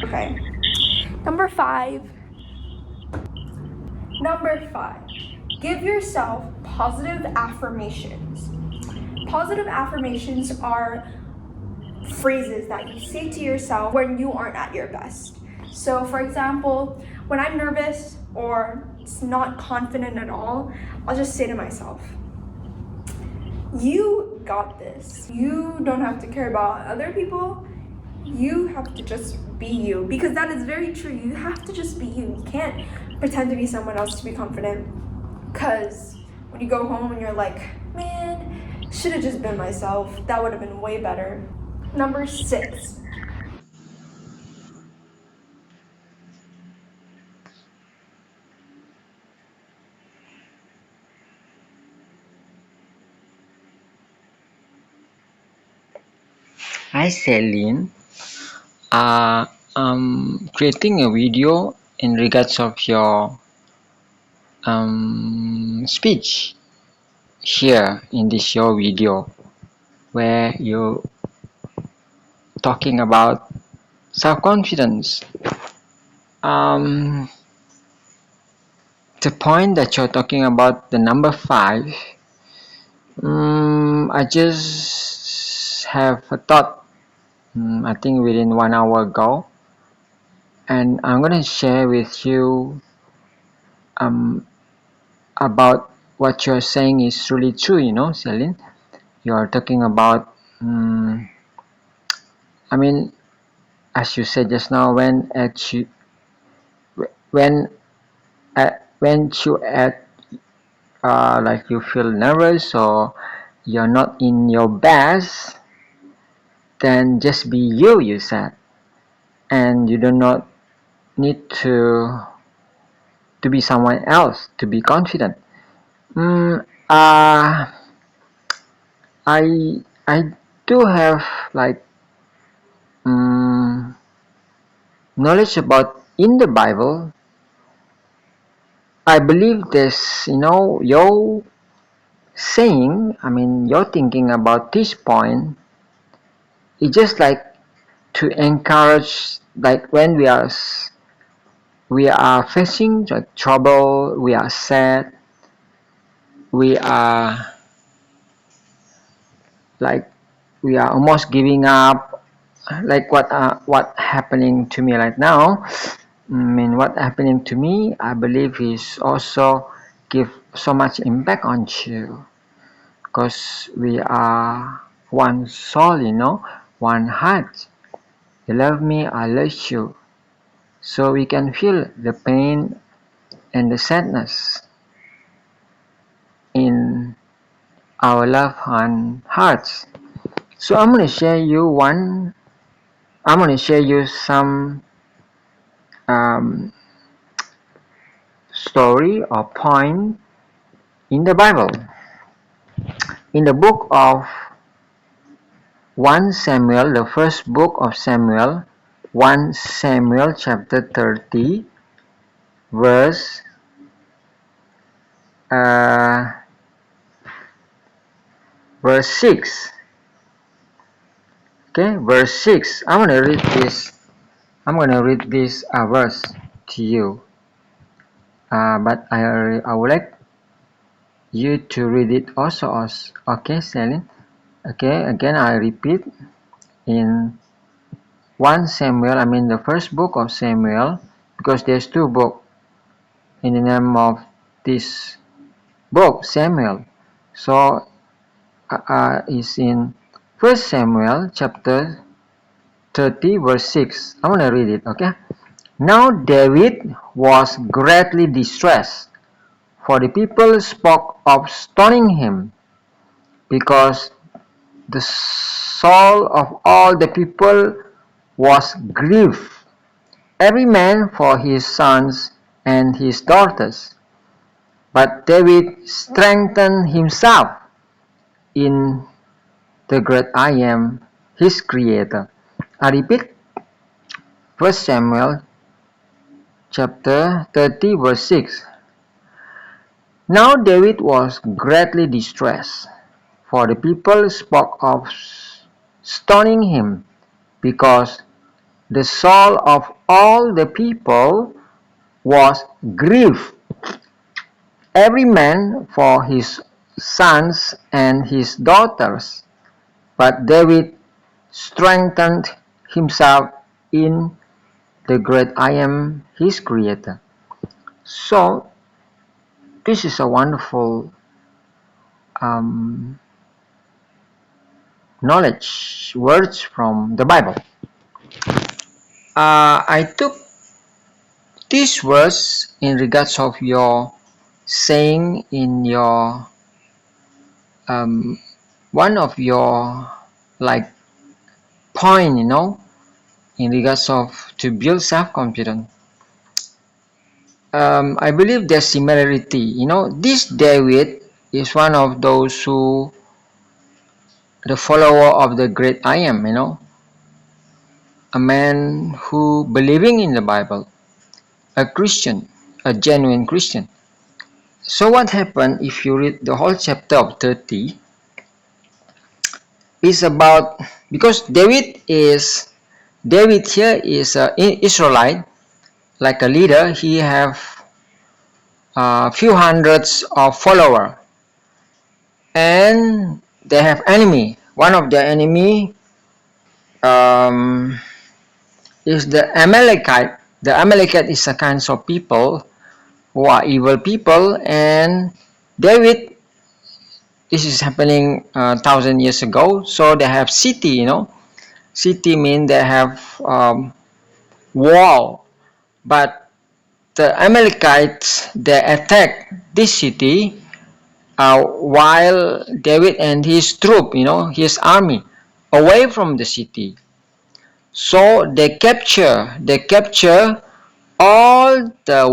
Okay. Number five. Give yourself positive affirmations. Positive affirmations are phrases that you say to yourself when you aren't at your best. So, for example, when I'm nervous or not confident at all, I'll just say to myself, you got this. You don't have to care about other people. You have to just be you. Because that is very true. You have to just be you. You can't pretend to be someone else to be confident. Because when you go home and you're like, man, should have just been myself. That would have been way better. Number 6. Hi Celine, I'm creating a video in regards of your speech here in this your video where you talking about self-confidence. Um, the point that you're talking about the number 5, I just have a thought, I think within 1 hour ago, and I'm gonna share with you um, about what you're saying is really true, Celine. You are talking about, I mean, as you said just now, when when you at like you feel nervous or you're not in your best, then just be you. You said, and you do not need to be someone else to be confident. Mm, uh, I do have like mm, knowledge about in the Bible. I believe this, you're saying, I mean, you're thinking about this point. It's just like to encourage, like when we are facing like trouble, we are sad, we are like we are almost giving up, like what happening to me right now. I mean, what happening to me, I believe is also give so much impact on you because we are one soul, one heart. You love me, I love you. So we can feel the pain and the sadness in our loved one hearts. So I'm gonna share you some um, story or point in the Bible. In the book of 1 Samuel, the first book of Samuel, 1 Samuel chapter 30, verse uh, verse 6. Okay, verse 6. I'm gonna read this verse to you. But I would like you to read it also. Okay, Celine. Okay, again I repeat in 1 Samuel, I mean the first book of Samuel, because there's two books in the name of this book, Samuel. So is in 1 Samuel chapter 30 verse 6. I'm gonna read it, okay? Now David was greatly distressed, for the people spoke of stoning him, because the soul of all the people was grieved, every man for his sons and his daughters. But David strengthened himself in the great I Am, his creator. I repeat, 1 Samuel chapter 30 verse 6. Now David was greatly distressed, for the people spoke of stoning him, because the soul of all the people was grieved, every man for his sons and his daughters. But David strengthened himself in the great I am, his creator. So, this is a wonderful um, knowledge, words from the Bible. I took this verse in regards of your saying in your one of your like point, in regards of to build self-confidence. I believe there's similarity. This David is one of those who the follower of the great I am. A man who believing in the Bible, a Christian, a genuine Christian. So what happened if you read the whole chapter of 30 is about, because David here is an Israelite, like a leader. He have a few hundreds of followers, and they have enemy. One of their enemy um, is the Amalekite. The Amalekite is a kind of people who are evil people, and David, this is happening 1,000 years ago. So they have city. City mean they have wall, but the Amalekites, they attack this city while David and his troop, his army, away from the city. So they capture all the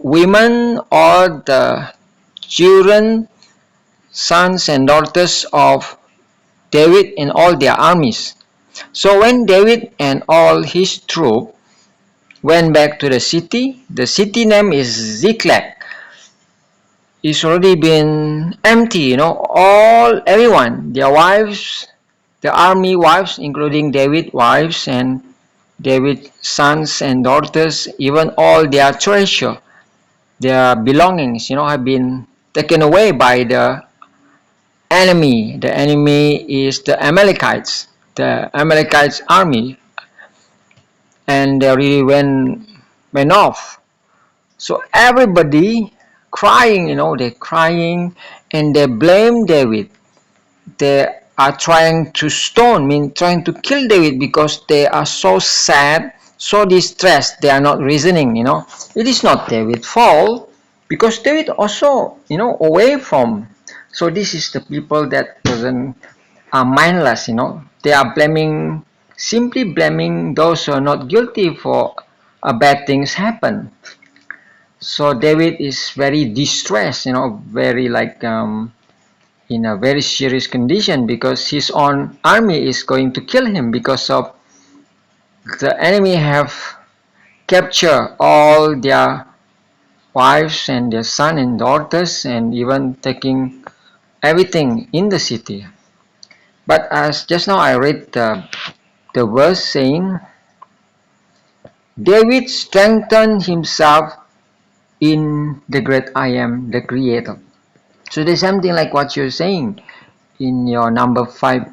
women, all the children, sons and daughters of David and all their armies. So when David and all his troop went back to the city name is Ziklag. It's already been empty, everyone, their wives, the army wives, including David's wives and David's sons and daughters, even all their treasure, their belongings, have been taken away by the enemy. The enemy is the Amalekites army, and they really went off. So everybody crying, they're crying, and they blame David. They are trying to trying to kill David, because they are so sad, so distressed. They are not reasoning. It is not David's fault, because David also, away from. So this is the people that doesn't are mindless. They are simply blaming those who are not guilty for bad things happen. So David is very distressed, very like in a very serious condition, because his own army is going to kill him, because of the enemy have captured all their wives and their son and daughters, and even taking everything in the city. But as just now I read the verse saying, David strengthened himself in the great I am, the creator. So there's something like what you're saying in your number 5,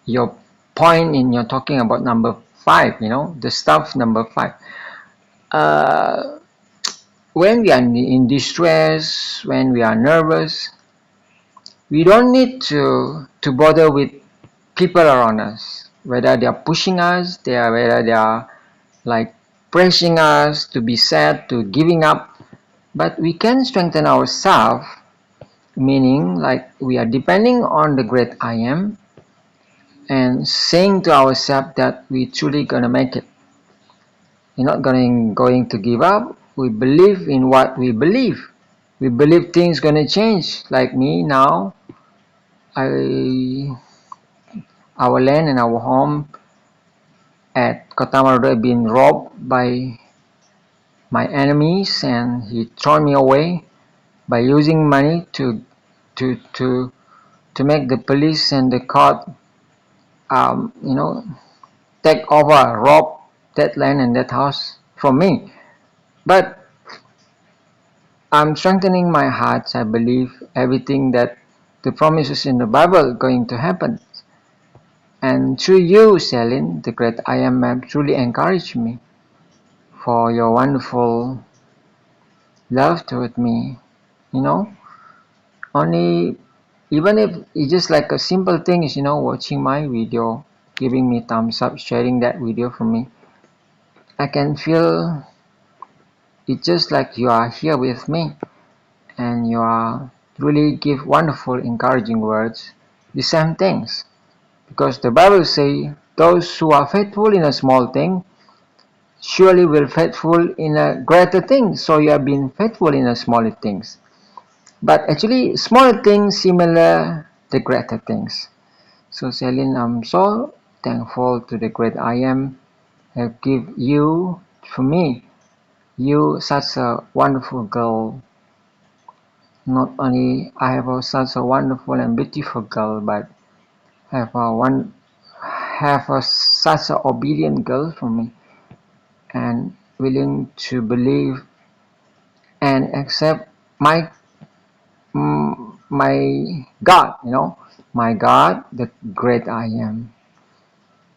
your point in your talking about number 5, the stuff number 5. When we are in distress, when we are nervous, we don't need to bother with people around us, whether they are pushing us, whether they are like pressing us to be sad, to giving up. But we can strengthen ourselves, meaning like we are depending on the great I am, and saying to ourselves that we truly gonna make it. We're not going to give up. We believe in what we believe. We believe things gonna change. Like me now, our land and our home at Kotamaru have been robbed by my enemies, and he thrown me away by using money to make the police and the court take over, rob that land and that house for me. But I'm strengthening my heart. I believe everything that the promises in the Bible going to happen. And through you, Celine, the great I am have truly encouraged me for your wonderful love toward me. You know, only even if it's just like a simple thing is, watching my video, giving me thumbs up, sharing that video for me, I can feel it's just like you are here with me and you are really give wonderful encouraging words, the same things. Because the Bible say those who are faithful in a small thing surely will faithful in a greater thing. So you have been faithful in a smaller things. But actually smaller things similar the greater things. So Celine, I'm so thankful to the great I am have give you for me. You such a wonderful girl. Not only I have such a wonderful and beautiful girl, but have a such a obedient girl for me and willing to believe and accept my God, my God, the great I am.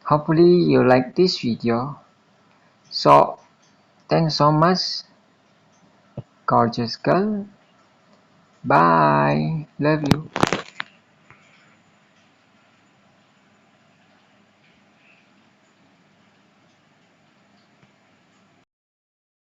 Hopefully you like this video. So thanks so much, gorgeous girl. Bye. Love you.